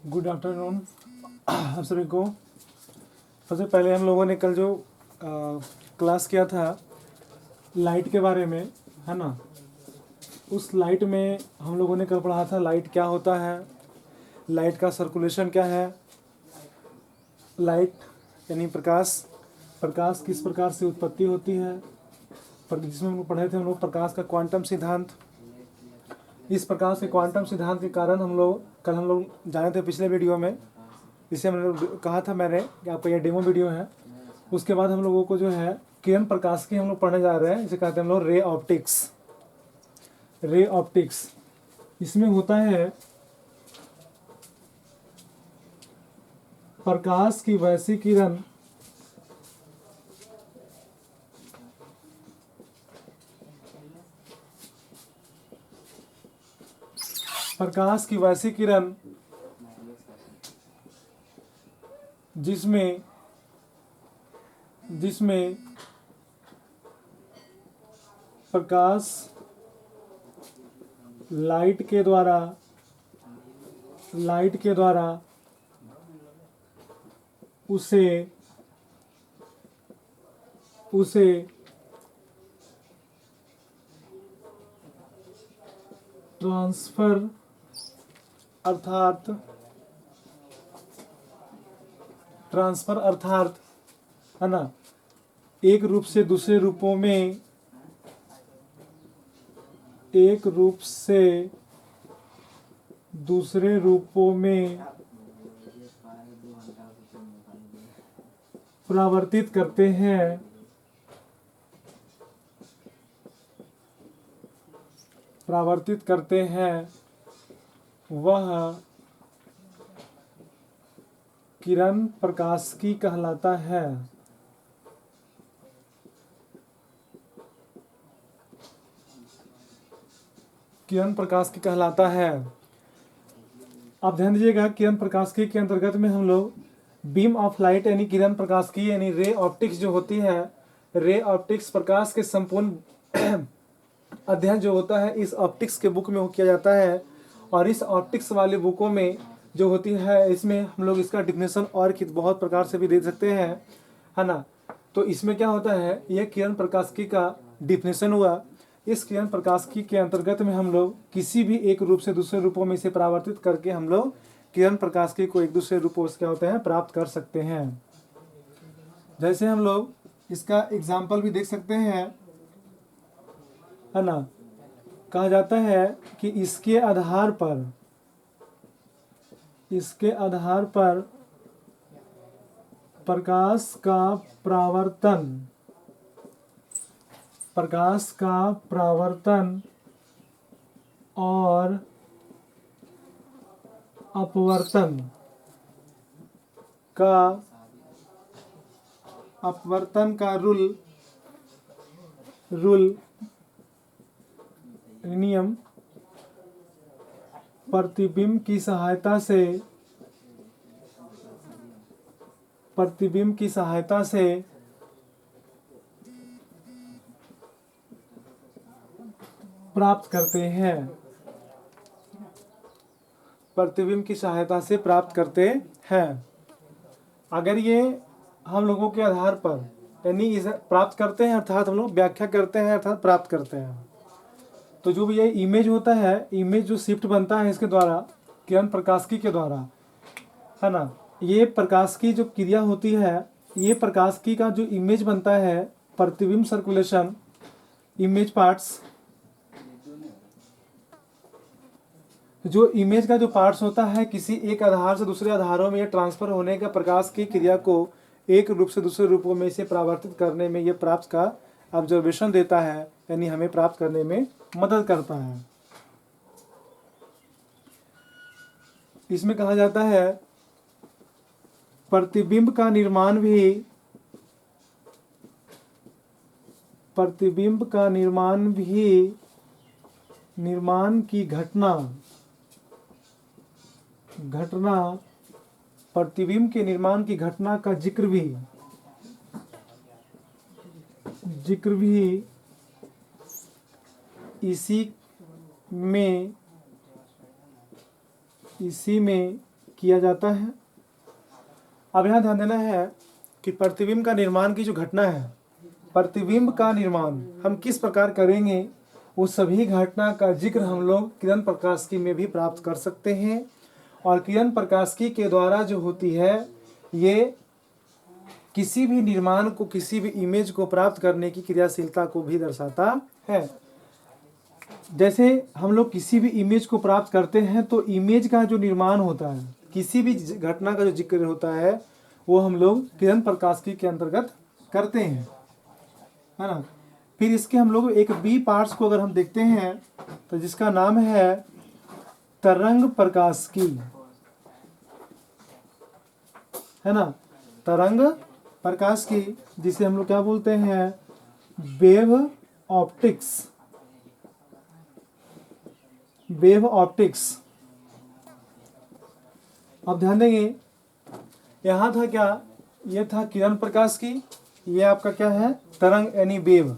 Good afternoon आप सभी को। सबसे पहले हम लोगों ने कल जो क्लास किया था लाइट के बारे में, है ना। उस लाइट में हम लोगों ने कल पढ़ा था लाइट क्या होता है, लाइट का सर्कुलेशन क्या है, लाइट यानी प्रकाश, प्रकाश किस प्रकार से उत्पत्ति होती है, पर जिसमें हम लोग पढ़े थे हम लोग प्रकाश का क्वांटम सिद्धांत। इस प्रकाश के क्वांटम सिद्धांत के कारण हम लोग जाने थे पिछले वीडियो में, जिसे हमने कहा था मैंने कि आपका ये डेमो वीडियो है। उसके बाद हम लोगों को जो है किरण प्रकाश की हम लोग पढ़ने जा रहे हैं, इसे कहते हैं हम लोग रे ऑप्टिक्स। रे ऑप्टिक्स इसमें होता है प्रकाश की वैसी किरण प्रकाश की वैसी किरण जिसमें प्रकाश लाइट के द्वारा उसे ट्रांसफर अर्थात है ना, एक रूप से दूसरे रूपों में परावर्तित करते हैं वह किरण प्रकाशिकी कहलाता है। किरण प्रकाशिकी कहलाता है। आप ध्यान दीजिएगा, किरण प्रकाशिकी के अंतर्गत में हम लोग बीम ऑफ लाइट यानी किरण प्रकाशिकी यानी रे ऑप्टिक्स जो होती है, रे ऑप्टिक्स प्रकाश के संपूर्ण अध्ययन जो होता है इस ऑप्टिक्स के बुक में किया जाता है। और इस ऑप्टिक्स वाले बुकों में जो होती है, इसमें हम लोग इसका डिफिनेशन और बहुत प्रकार से भी दे सकते हैं, है ना। तो इसमें क्या होता है, यह किरण प्रकाशिकी का डिफिनेशन हुआ। इस किरण प्रकाशिकी के अंतर्गत में हम लोग किसी भी एक रूप से दूसरे रूपों में इसे परावर्तित करके हम लोग किरण प्रकाशिकी को एक दूसरे रूपों से क्या होते हैं प्राप्त कर सकते हैं। जैसे हम लोग इसका एग्जाम्पल भी देख सकते हैं, है ना। कहा जाता है कि इसके आधार पर प्रकाश का परावर्तन और अपवर्तन का नियम प्रतिबिंब की सहायता से प्राप्त करते हैं। प्रतिबिंब की सहायता से प्राप्त करते हैं। अगर ये हम लोगों के आधार पर यानी इसे प्राप्त करते हैं अर्थात हम लोग व्याख्या करते हैं अर्थात प्राप्त करते हैं। तो जो भी ये इमेज होता है, इमेज जो शिफ्ट बनता है इसके द्वारा किरण प्रकाशिकी के द्वारा, है ना। ये प्रकाशिकी जो क्रिया होती है, ये प्रकाशिकी का जो इमेज बनता है, प्रतिबिंब सर्कुलेशन इमेज पार्ट्स, जो इमेज का जो पार्ट्स होता है किसी एक आधार से दूसरे आधारों में ये ट्रांसफर होने का प्रकाश की क्रिया को एक रूप से दूसरे रूपों में इसे परावर्तित करने में ये प्राप्त का ऑब्जर्वेशन देता है, यानी हमें प्राप्त करने में मदद करता है। इसमें कहा जाता है प्रतिबिंब का निर्माण की घटना प्रतिबिंब के निर्माण की घटना का जिक्र भी इसी में किया जाता है। अब यहाँ ध्यान देना है कि प्रतिबिंब का निर्माण की जो घटना है, प्रतिबिंब का निर्माण हम किस प्रकार करेंगे, उस सभी घटना का जिक्र हम लोग किरण प्रकाशिकी में भी प्राप्त कर सकते हैं। और किरण प्रकाशिकी के द्वारा जो होती है, ये किसी भी निर्माण को, किसी भी इमेज को प्राप्त करने की क्रियाशीलता को भी दर्शाता है। जैसे हम लोग किसी भी इमेज को प्राप्त करते हैं तो इमेज का जो निर्माण होता है, किसी भी घटना का जो जिक्र होता है, वो हम लोग किरण प्रकाशिकी के अंतर्गत करते हैं, है ना। फिर इसके हम लोग एक बी पार्ट्स को अगर हम देखते हैं तो जिसका नाम है तरंग प्रकाशिकी, है ना। तरंग प्रकाशिकी, जिसे हम लोग क्या बोलते हैं, वेव ऑप्टिक्स, वेव ऑप्टिक्स। अब ध्यान देंगे, यहाँ था क्या, ये था किरण प्रकाशिकी, ये आपका क्या है, तरंग यानी वेव।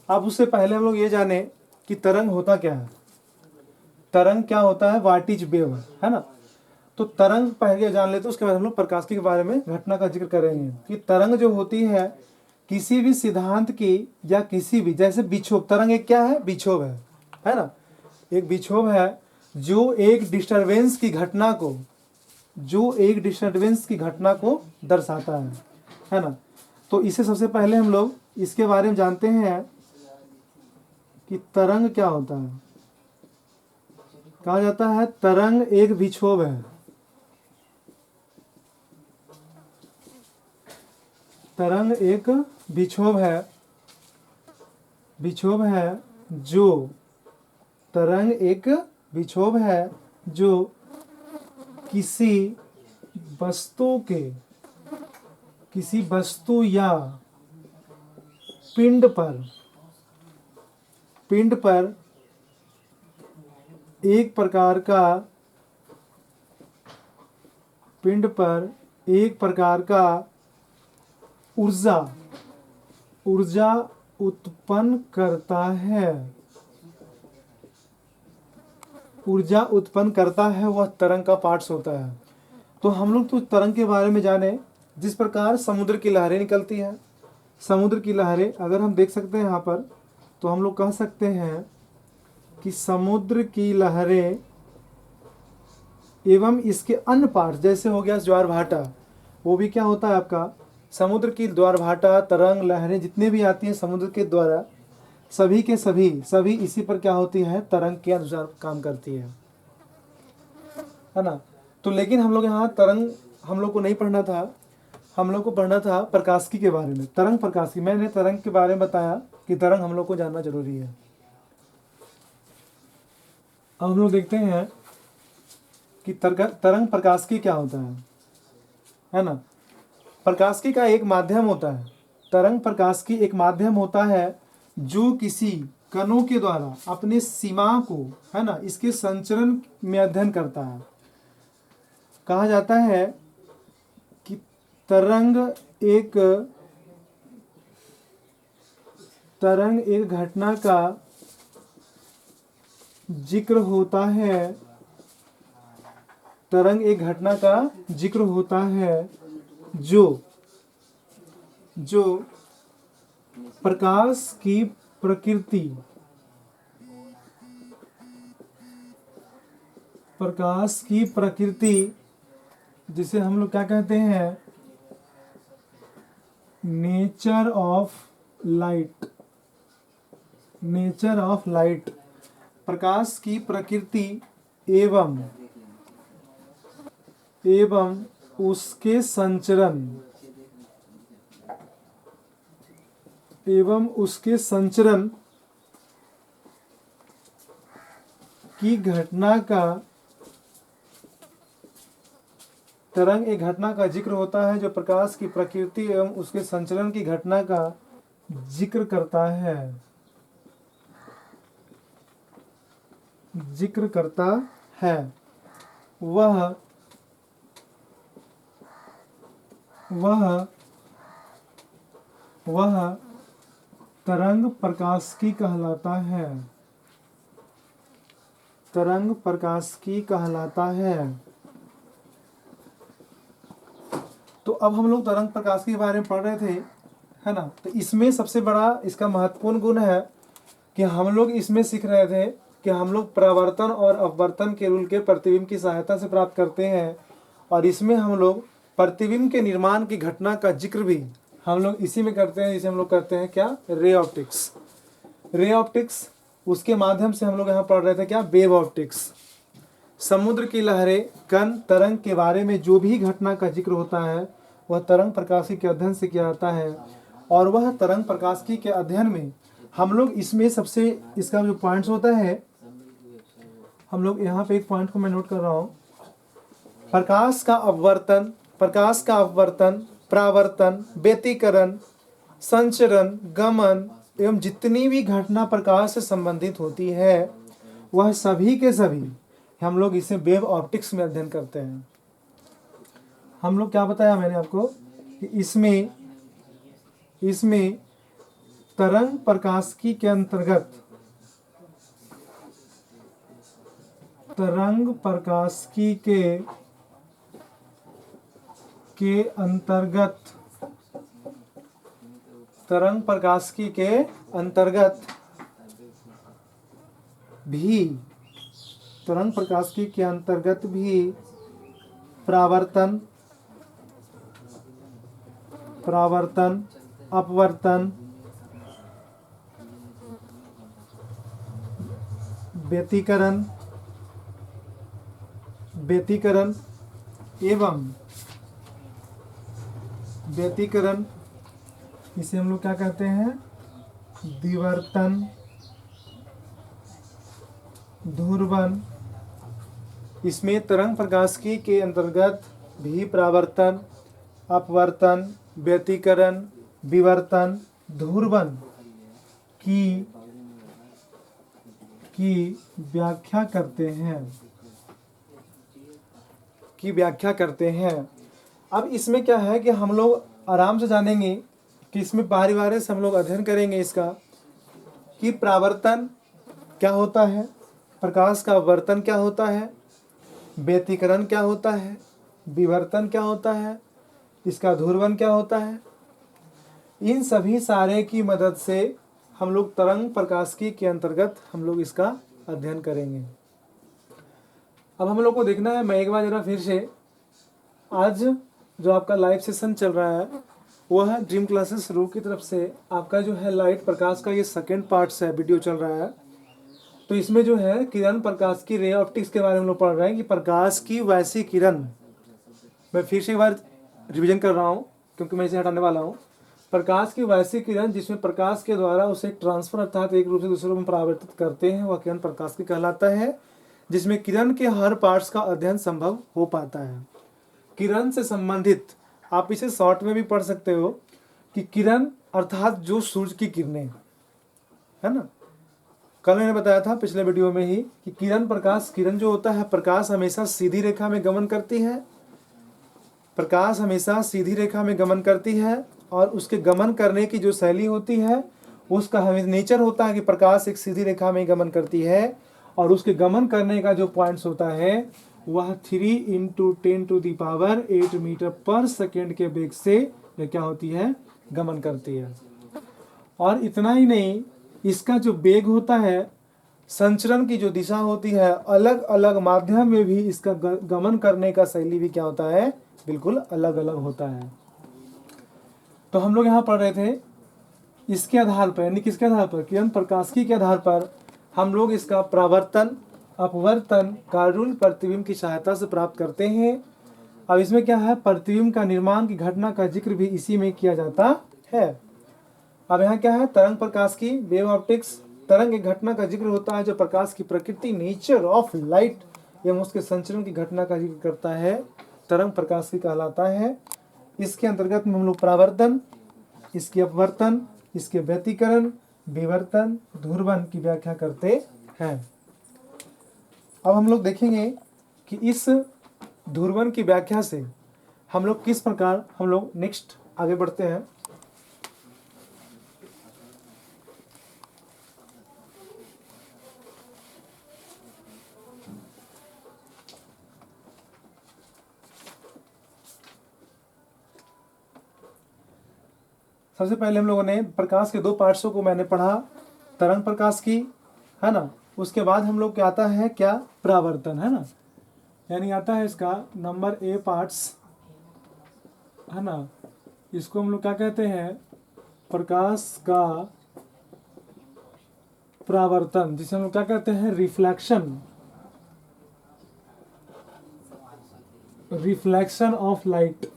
अब उससे पहले हम लोग ये जाने कि तरंग होता क्या है। तरंग क्या होता है, व्हाट इज वेव, है ना। तो तरंग पहले जान लेते, उसके बाद हम लोग प्रकाशिकी के बारे में घटना का जिक्र करेंगे कि तरंग जो होती है किसी भी सिद्धांत की या किसी भी, जैसे विक्षोभ, तरंग एक क्या है, विक्षोभ है ना। एक विक्षोभ है जो एक डिस्टरबेंस की घटना को, जो एक डिस्टरबेंस की घटना को दर्शाता है ना। तो इसे सबसे पहले हम लोग इसके बारे में जानते हैं कि तरंग क्या होता है। कहा जाता है तरंग एक विक्षोभ है, तरंग एक विक्षोभ है, विक्षोभ है जो, तरंग एक विक्षोभ है जो किसी वस्तु के, किसी वस्तु या पिंड पर, पिंड पर एक प्रकार का, पिंड पर एक प्रकार का ऊर्जा, ऊर्जा उत्पन्न करता है, ऊर्जा उत्पन्न करता है, वह तरंग का पार्ट्स होता है। तो हम लोग तो तरंग के बारे में जाने, जिस प्रकार समुद्र की लहरें निकलती हैं, समुद्र की लहरें अगर हम देख सकते हैं यहाँ पर, तो हम लोग कह सकते हैं कि समुद्र की लहरें एवं इसके अन्य पार्ट, जैसे हो गया ज्वार भाटा, वो भी क्या होता है आपका, समुद्र की ज्वार भाटा, तरंग, लहरें जितने भी आती हैं समुद्र के द्वारा, सभी के सभी इसी पर क्या होती है, तरंग के अनुसार काम करती है ना। तो लेकिन हम लोग यहाँ तरंग हम लोग को नहीं पढ़ना था, हम लोग को पढ़ना था प्रकाशिकी के बारे में, तरंग प्रकाशिकी। मैंने तरंग के बारे में बताया कि तरंग हम लोग को जानना जरूरी है। अब हम लोग देखते हैं कि तरंग प्रकाशिकी क्या होता है ना। प्रकाशिकी का एक माध्यम होता है, तरंग प्रकाशिकी एक माध्यम होता है जो किसी कणों के द्वारा अपने सीमा को, है ना, इसके संचरण में अध्ययन करता है। कहा जाता है कि तरंग एक घटना का जिक्र होता है, तरंग एक घटना का जिक्र होता है जो प्रकाश की प्रकृति, प्रकाश की प्रकृति, जिसे हम लोग क्या कहते हैं, nature of light, nature of light, प्रकाश की प्रकृति एवं उसके संचरण, एवं उसके संचरण की घटना का, तरंग एक घटना का जिक्र होता है जो प्रकाश की प्रकृति एवं उसके संचलन की घटना का जिक्र करता है, जिक्र करता है। वह तरंग प्रकाशिकी कहलाता है, तरंग प्रकाशिकी कहलाता है। तो अब हम लोग तरंग प्रकाश के बारे में पढ़ रहे थे, है ना। तो इसमें सबसे बड़ा इसका महत्वपूर्ण गुण है कि हम लोग इसमें सीख रहे थे कि हम लोग परावर्तन और अपवर्तन के रूल के प्रतिबिंब की सहायता से प्राप्त करते हैं। और इसमें हम लोग प्रतिबिंब के निर्माण की घटना का जिक्र भी हम लोग इसी में करते हैं, जिसे हम लोग करते हैं क्या, रे ऑप्टिक्स। रे ऑप्टिक्स, उसके माध्यम से हम लोग यहाँ पढ़ रहे थे क्या, वेव ऑप्टिक्स। समुद्र की लहरें, कण, तरंग के बारे में जो भी घटना का जिक्र होता है वह तरंग प्रकाशिकी के अध्ययन से किया जाता है। और वह तरंग प्रकाशिकी के अध्ययन में हम लोग इसमें सबसे इसका जो पॉइंट्स होता है, हम लोग यहाँ पे एक पॉइंट को मैं नोट कर रहा हूँ। प्रकाश का अपवर्तन, परावर्तन, व्यतिकरण, संचरण, गमन एवं जितनी भी घटना प्रकाश से संबंधित होती है वह सभी के सभी हम लोग इसे वेव ऑप्टिक्स में अध्ययन करते हैं। हम लोग क्या बताया मैंने आपको कि इसमें तरंग प्रकाशिकी के अंतर्गत, तरंग प्रकाशिकी के अंतर्गत, तरंग प्रकाशिकी के अंतर्गत भी, तरंग प्रकाशिकी के अंतर्गत भी परावर्तन, अपवर्तन, व्यतिकरण, इसे हम लोग क्या कहते हैं, विवर्तन, ध्रुवन। इसमें तरंग प्रकाशिकी के अंतर्गत भी परावर्तन, अपवर्तन, व्यतिकरण, विवर्तन, ध्रुवन की व्याख्या करते हैं। अब इसमें क्या है कि हम लोग आराम से जानेंगे कि इसमें बारी बारी से हम लोग अध्ययन करेंगे इसका कि परावर्तन क्या होता है, प्रकाश का अपवर्तन क्या होता है, व्यतिकरण क्या होता है, विवर्तन क्या होता है, इसका ध्रुवन क्या होता है। इन सभी सारे की मदद से हम लोग तरंग प्रकाशिकी के अंतर्गत हम लोग इसका अध्ययन करेंगे। अब हम लोग को देखना है, मैं एक बार जरा फिर से, आज जो आपका लाइव सेशन चल रहा है वह ड्रीम क्लासेस रू की तरफ से आपका जो है लाइट प्रकाश का ये सेकंड पार्ट है, वीडियो चल रहा है। तो इसमें जो है किरण प्रकाश की रे ऑप्टिक्स के बारे में हम लोग पढ़ रहे हैं कि प्रकाश की वैसी किरण, मैं फिर से एक बार रिवीजन कर रहा हूँ क्योंकि मैं इसे हटाने वाला हूँ। प्रकाश की वैसी किरण जिसमें प्रकाश के द्वारा उसे ट्रांसफर अर्थात एक रूप से दूसरे रूप में परावर्तित करते हैं वह किरण प्रकाश की कहलाता है, जिसमें किरण के हर पार्ट्स का अध्ययन संभव हो पाता है। किरण से संबंधित आप इसे शॉर्ट में भी पढ़ सकते हो कि किरण अर्थात जो सूर्य की किरणें, है ना। कल मैंने बताया था पिछले वीडियो में ही कि किरण जो होता है, प्रकाश हमेशा सीधी रेखा में गमन करती है, प्रकाश हमेशा सीधी रेखा में गमन करती है। और उसके गमन करने की जो शैली होती है उसका हमें नेचर होता है कि प्रकाश एक सीधी रेखा में गमन करती है और उसके गमन करने का जो पॉइंट्स होता है वह 3 × 10⁸ मीटर पर सेकेंड के वेग से क्या होती है, गमन करती है। और इतना ही नहीं, इसका जो वेग होता है, संचरण की जो दिशा होती है, अलग अलग माध्यम में भी इसका गमन करने का शैली भी क्या होता है, बिल्कुल अलग अलग होता है। तो हम लोग यहाँ पढ़ रहे थे इसके आधार पर, यानी किसके आधार पर, किरण प्रकाशिकी के आधार पर हम लोग इसका परावर्तन, अपवर्तन का रूल प्रतिबिंब की सहायता से प्राप्त करते हैं। अब इसमें क्या है, प्रतिबिंब का निर्माण की घटना का जिक्र भी इसी में किया जाता है। अब यहाँ क्या है, तरंग प्रकाशिकी, वेव ऑप्टिक्स। तरंग एक घटना का जिक्र होता है जो प्रकाश की प्रकृति, नेचर ऑफ लाइट एवं उसके संचरण की घटना का जिक्र करता है, तरंग प्रकाशिकी कहलाता है। इसके अंतर्गत में हम लोग परावर्तन, इसके अपवर्तन, इसके व्यतिकरण, विवर्तन, ध्रुवन की व्याख्या करते हैं। अब हम लोग देखेंगे कि इस ध्रुवन की व्याख्या से हम लोग किस प्रकार हम लोग नेक्स्ट आगे बढ़ते हैं। सबसे पहले हम लोगों ने प्रकाश के 2 पार्ट्सों को मैंने पढ़ा, तरंग प्रकाश की, है ना। उसके बाद हम लोग क्या आता है, क्या परावर्तन, है ना। यानी आता है इसका नंबर ए पार्ट्स, है ना। इसको हम लोग क्या कहते हैं, प्रकाश का परावर्तन, जिसे हम लोग क्या कहते हैं, reflection, reflection of light.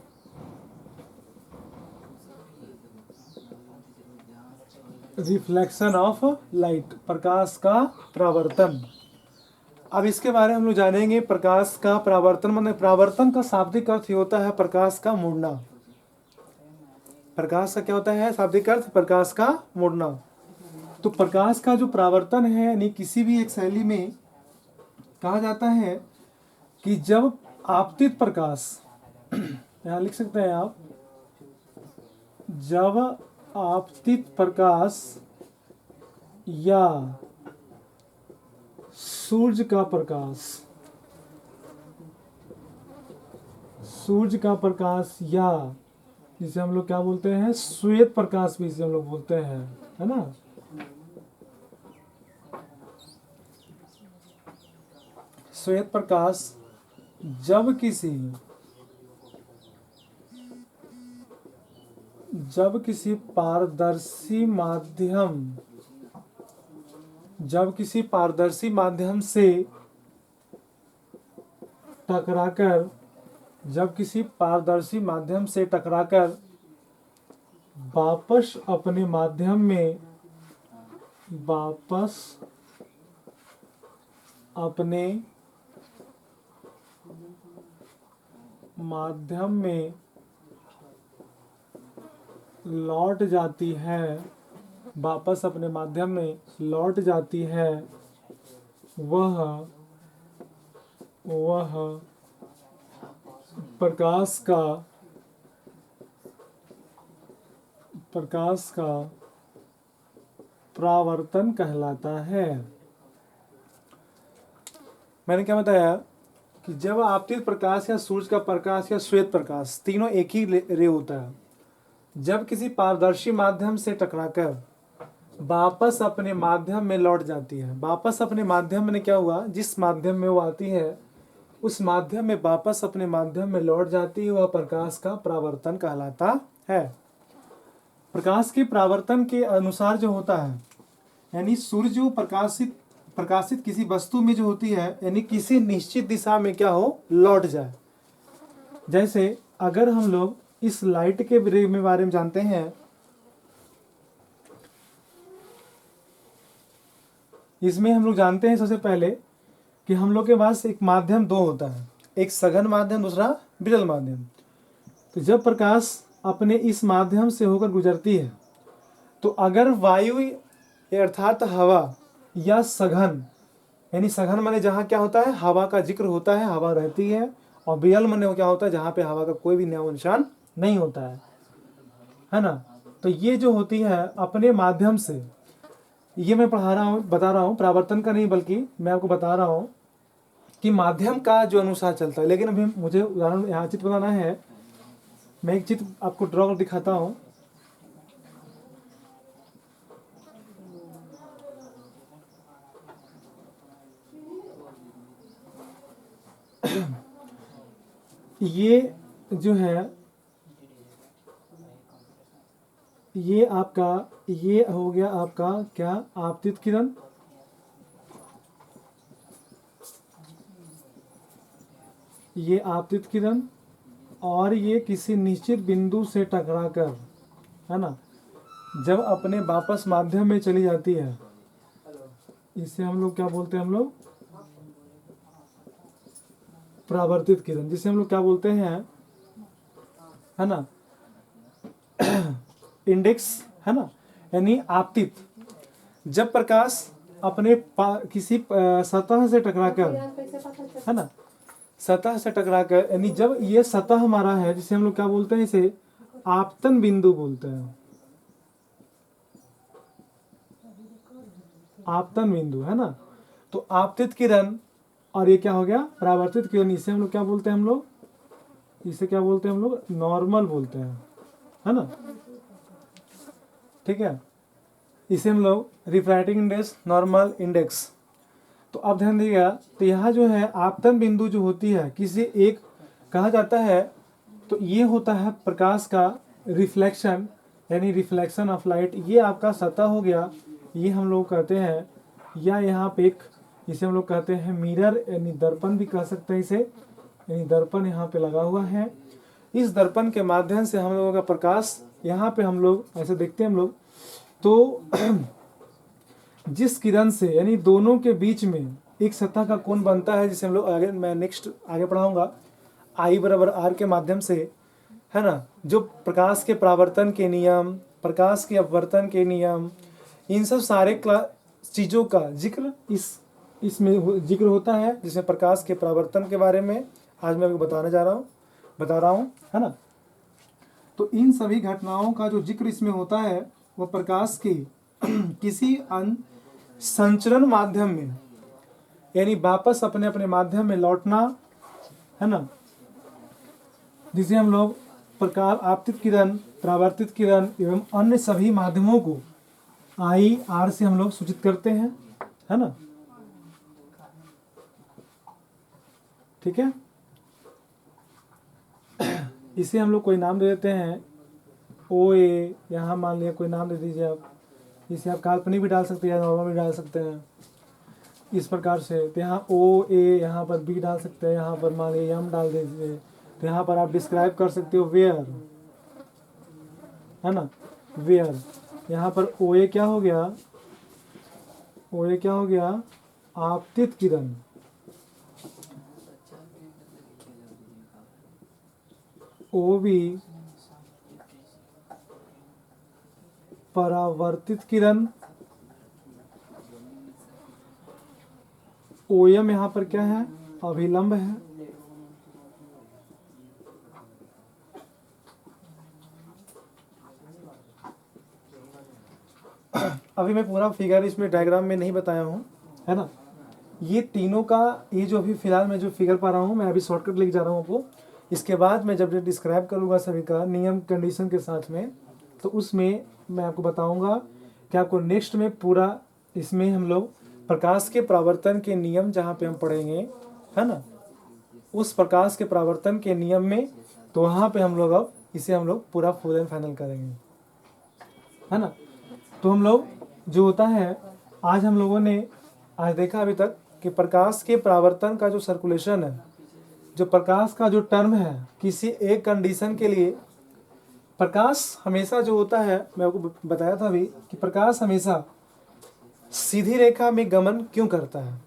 Reflection of light, प्रकाश का परावर्तन। अब इसके बारे में हम लोग जानेंगे। प्रकाश का परावर्तन मतलब, परावर्तन का शाब्दिक अर्थ ये होता है प्रकाश का मुड़ना। प्रकाश का क्या होता है शाब्दिक अर्थ, प्रकाश का मुड़ना। तो प्रकाश का जो परावर्तन है, यानी किसी भी एक शैली में कहा जाता है कि जब आपतित प्रकाश यहाँ लिख सकते हैं आप, जब आपतित प्रकाश या सूर्य का प्रकाश, सूर्य का प्रकाश, या जिसे हम लोग क्या बोलते हैं, श्वेत प्रकाश भी इसे हम लोग बोलते हैं, है ना। श्वेत प्रकाश जब किसी पारदर्शी माध्यम से टकराकर वापस अपने माध्यम में लौट जाती है, वापस अपने माध्यम में लौट जाती है, वह प्रकाश का परावर्तन कहलाता है। मैंने क्या बताया कि जब आपतित प्रकाश या सूर्य का प्रकाश या श्वेत प्रकाश, तीनों एक ही रे होता है, जब किसी पारदर्शी माध्यम से टकराकर वापस अपने माध्यम में लौट जाती है। वापस अपने माध्यम में क्या हुआ, जिस माध्यम में वो आती है उस माध्यम में वापस अपने माध्यम में लौट जाती है, वह प्रकाश का परावर्तन कहलाता है। प्रकाश के परावर्तन के अनुसार जो होता है, यानी सूर्य जो प्रकाशित किसी वस्तु में जो होती है, यानी किसी निश्चित दिशा में क्या हो, लौट जाए। जैसे अगर हम लोग इस लाइट के बारे में जानते हैं, इसमें हम लोग जानते हैं सबसे पहले कि हम लोग के पास एक माध्यम 2 होता है, एक सघन माध्यम, दूसरा विरल माध्यम। तो जब प्रकाश अपने इस माध्यम से होकर गुजरती है, तो अगर वायु अर्थात हवा या सघन, यानी सघन माने जहाँ क्या होता है, हवा का जिक्र होता है, हवा रहती है, और विरल माने क्या होता है, जहाँ पे हवा का कोई भी नामो निशान नहीं होता है ना। तो ये जो होती है अपने माध्यम से, ये मैं बता रहा हूँ परावर्तन का नहीं, बल्कि मैं आपको बता रहा हूँ कि माध्यम का जो अनुसार चलता है। लेकिन अभी मुझे उदाहरण यहाँ चित्र बनाना है, मैं एक चित्र आपको ड्रॉ कर दिखाता हूँ। ये जो है, ये हो गया आपका क्या, आपतित किरण। ये आपतित किरण, और ये किसी निश्चित बिंदु से टकराकर, है ना, जब अपने वापस माध्यम में चली जाती है, इसे हम लोग क्या बोलते हैं, हम लोग परावर्तित किरण, जिसे हम लोग क्या बोलते हैं, है ना, इंडेक्स, है ना, यानी आपतित। जब प्रकाश अपने किसी सतह से टकराकर, है ना, सतह से टकराकर, यानी जब ये सतह हमारा है, जिसे हम लोग क्या बोलते हैं, इसे आपतन बिंदु बोलते हैं, आपतन बिंदु, है ना। तो आपतित किरण और ये क्या हो गया, परावर्तित किरण, इसे हम लोग क्या बोलते हैं, इसे क्या बोलते हैं हम लोग, नॉर्मल बोलते हैं, है ना। ठीक है, इसे हम लोग रिफ्रैक्टिंग इंडेक्स, नॉर्मल इंडेक्स। तो अब ध्यान दीजिएगा, तो यहाँ जो है आपतन बिंदु जो होती है किसी एक कहा जाता है, तो ये होता है प्रकाश का रिफ्लेक्शन, यानी रिफ्लेक्शन ऑफ लाइट। ये आपका सतह हो गया, ये हम लोग कहते हैं, या यहाँ पे एक इसे हम लोग कहते हैं मिरर, यानी दर्पण भी कह सकते हैं इसे, यानी दर्पण यहाँ पे लगा हुआ है। इस दर्पण के माध्यम से हम लोगों का प्रकाश यहाँ पे हम लोग ऐसे देखते हैं हम लोग, तो जिस किरण से, यानी दोनों के बीच में एक सतह का कोण बनता है, जिसे हम लोग आगे, मैं नेक्स्ट आगे पढ़ाऊंगा, I बराबर R के माध्यम से, है ना, जो प्रकाश के परावर्तन के नियम, प्रकाश के अपवर्तन के नियम, इन सब सारे चीज़ों का जिक्र इसमें जिक्र होता है, जिसमें प्रकाश के परावर्तन के बारे में आज मैं आपको बता रहा हूँ, है ना। तो इन सभी घटनाओं का जो जिक्र इसमें होता है, वह प्रकाश की किसी संचरण माध्यम में, यानी वापस अपने अपने माध्यम में लौटना, है ना, जिसे हम लोग प्रकाश, आपतित किरण, परावर्तित किरण एवं अन्य सभी माध्यमों को I R से हम लोग सूचित करते हैं, है ना, ठीक है। इसे हम लोग कोई नाम दे देते हैं, OA, यहाँ मान लिया कोई नाम दे दीजिए आप, इसे आप काल्पनिक भी डाल सकते हैं, नॉर्मल भी डाल सकते हैं, इस प्रकार से। तो यहाँ OA, यहाँ पर B डाल सकते हैं, यहाँ पर मान लीजिए M डाल दीजिए। तो यहाँ पर आप डिस्क्राइब कर सकते हो वेयर, है ना, वेयर। यहाँ पर OA क्या हो गया, OA क्या हो गया, आपतित किरण, OB परावर्तित किरण, OM यहाँ पर क्या है, अभिलंब है, अभी मैं पूरा फिगर इसमें डायग्राम में नहीं बताया हूँ, है ना। ये तीनों का, ये जो अभी फिलहाल मैं जो फिगर पा रहा हूँ, मैं अभी शॉर्टकट लेके जा रहा हूँ आपको। इसके बाद मैं जब डिस्क्राइब करूँगा सभी का नियम कंडीशन के साथ में, तो उसमें मैं आपको बताऊँगा कि आपको नेक्स्ट में पूरा, इसमें हम लोग प्रकाश के परावर्तन के नियम जहाँ पे हम पढ़ेंगे, है ना, उस प्रकाश के परावर्तन के नियम में, तो वहाँ पे हम लोग अब इसे हम लोग पूरा फुल एंड फाइनल करेंगे, है ना। तो हम लोग जो होता है, आज हम लोगों ने आज देखा अभी तक कि प्रकाश के परावर्तन का जो सर्कुलेशन है, जो प्रकाश का जो टर्म है, किसी एक कंडीशन के लिए प्रकाश हमेशा जो होता है, मैं आपको बताया था अभी कि प्रकाश हमेशा सीधी रेखा में गमन क्यों करता है,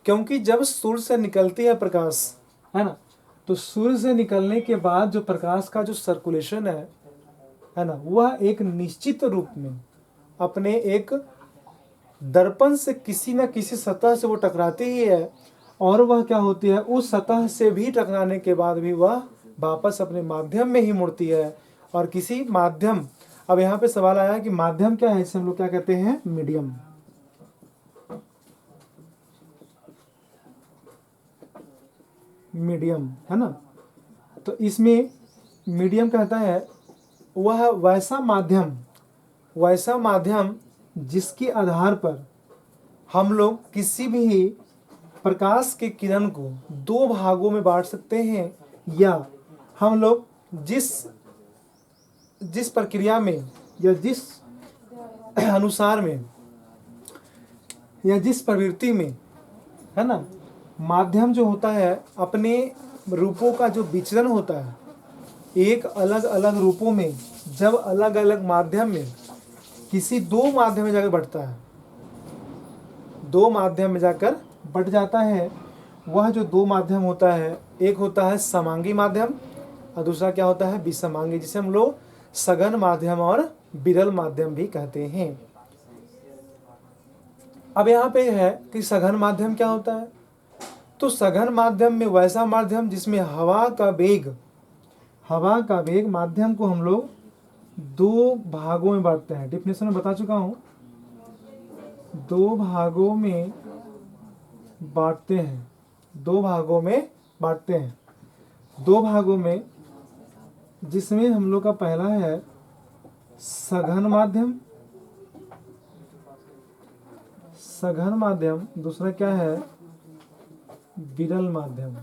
क्योंकि जब सूर्य से निकलती है प्रकाश, है ना, तो सूर्य से निकलने के बाद जो प्रकाश का जो सर्कुलेशन है ना, वह एक निश्चित रूप में अपने एक दर्पण से किसी न किसी सतह से वो टकराती ही है, और वह क्या होती है, उस सतह से भी टकराने के बाद भी वह वापस अपने माध्यम में ही मुड़ती है, और किसी माध्यम, अब यहाँ पे सवाल आया कि माध्यम क्या है, इसे हम लोग क्या कहते हैं, मीडियम। मीडियम, है ना। तो इसमें मीडियम कहता है वह वैसा माध्यम जिसके आधार पर हम लोग किसी भी प्रकाश के किरण को दो भागों में बांट सकते हैं, या हम लोग जिस प्रक्रिया में, या जिस अनुसार में, या जिस प्रवृत्ति में, है ना, माध्यम जो होता है अपने रूपों का जो विचलन होता है, एक अलग अलग रूपों में जब अलग अलग माध्यम में किसी दो माध्यम में जाकर बढ़ता है, दो माध्यम में जाकर बढ़ जाता है, वह जो दो माध्यम होता है, एक होता है समांगी माध्यम और दूसरा क्या होता है, विसमांगी, जिसे हम लोग सघन माध्यम और विरल माध्यम भी कहते हैं। अब यहाँ पे है कि सघन माध्यम क्या होता है, तो सघन माध्यम में वैसा माध्यम जिसमें हवा का वेग माध्यम को हम लोग दो भागों में बांटते हैं। डिफिनेशन में बता चुका हूं, दो भागों में बांटते हैं, दो भागों में जिसमें हम लोग का पहला है सघन माध्यम, सघन माध्यम, दूसरा क्या है, विरल माध्यम।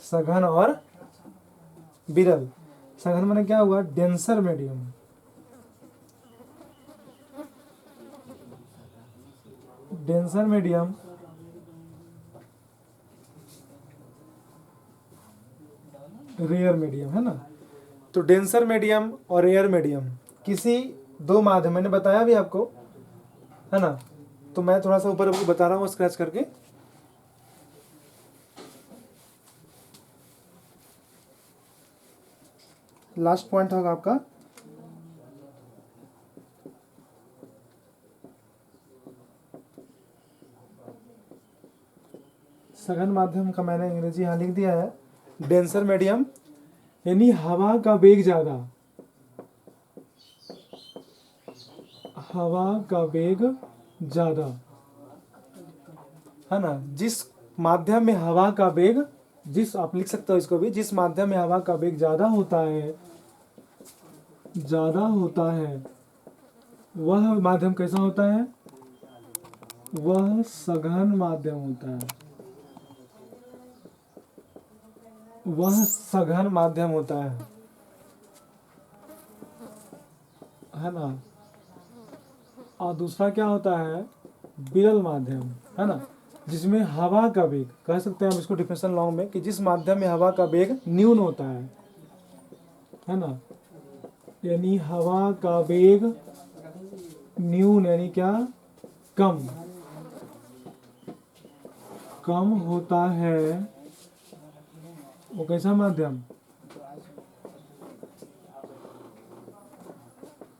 सघन और विरल। सघन माने क्या हुआ, denser medium. Denser medium, rare medium, है ना। तो डेंसर मीडियम और रेयर मीडियम किसी दो माध्यम, मैंने बताया भी आपको, है ना। तो मैं थोड़ा सा ऊपर बता रहा हूँ स्क्रैच करके। लास्ट पॉइंट होगा आपका सघन माध्यम का, मैंने अंग्रेजी यहाँ लिख दिया है। डेंसर मीडियम यानी हवा का वेग ज्यादा, हवा का वेग ज्यादा, है ना। जिस माध्यम में हवा का वेग, जिस, आप लिख सकते हो इसको भी, जिस माध्यम में हवा का वेग ज्यादा होता है, ज्यादा होता है, वह माध्यम कैसा होता है, वह सघन माध्यम होता है, वह सघन माध्यम होता है ना। और दूसरा क्या होता है, विरल माध्यम, है ना, जिसमें हवा का वेग, कह सकते हैं हम इसको डिफिनेशन लॉन्ग में, कि जिस माध्यम में हवा का वेग न्यून होता है ना। यानी हवा का वेग न्यून यानी क्या, कम, कम होता है, वो कैसा माध्यम,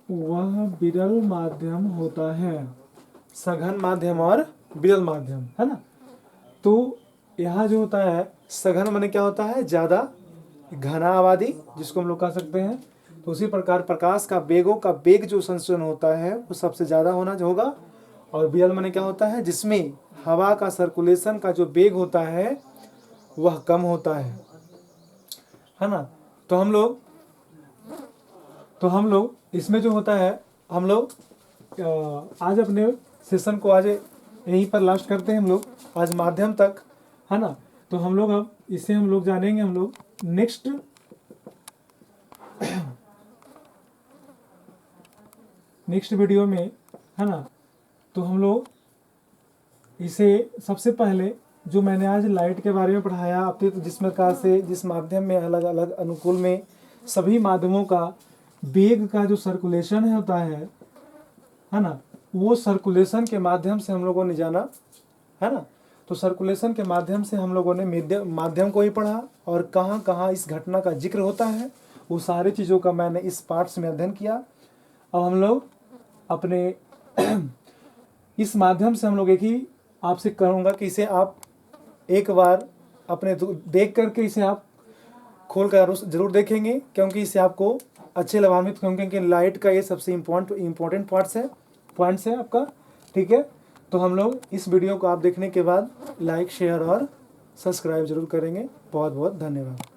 वह विरल माध्यम होता है। सघन माध्यम और विरल माध्यम, है ना। तो यहाँ जो होता है सघन माने क्या होता है, ज्यादा घना आबादी, जिसको हम लोग कह सकते हैं। तो उसी प्रकार प्रकाश का वेगों का वेग जो संचरण होता है वो सबसे ज्यादा होना जो होगा। और विरल माने क्या होता है, जिसमें हवा का सर्कुलेशन का जो वेग होता है वह कम होता है ना। तो हम लोग इसमें जो होता है, हम लोग आज अपने सेशन को आज यहीं पर लास्ट करते हैं हम लोग, आज माध्यम तक, है ना। तो हम लोग अब इसे हम लोग जानेंगे, हम लोग नेक्स्ट वीडियो में, है ना। तो हम लोग इसे सबसे पहले जो मैंने आज लाइट के बारे में पढ़ाया आपके, तो जिस प्रकार से जिस माध्यम में अलग अलग अनुकूल में सभी माध्यमों का वेग का जो सर्कुलेशन होता है ना, वो सर्कुलेशन के माध्यम से हम लोगों ने जाना, है ना। तो सर्कुलेशन के माध्यम से हम लोगों ने माध्यम को ही पढ़ा, और कहाँ कहाँ इस घटना का जिक्र होता है वो सारी चीज़ों का मैंने इस पार्ट्स में अध्ययन किया। अब हम लोग अपने इस माध्यम से हम लोग एक ही आपसे कहूँगा कि इसे आप एक बार अपने देख करके इसे आप खोल कर जरूर देखेंगे, क्योंकि इससे आपको अच्छे लाभान्वित होंगे, क्योंकि लाइट का ये सबसे इम्पोर्टेंट पॉइंट्स है आपका, ठीक है। तो हम लोग इस वीडियो को आप देखने के बाद लाइक, शेयर और सब्सक्राइब जरूर करेंगे। बहुत बहुत धन्यवाद।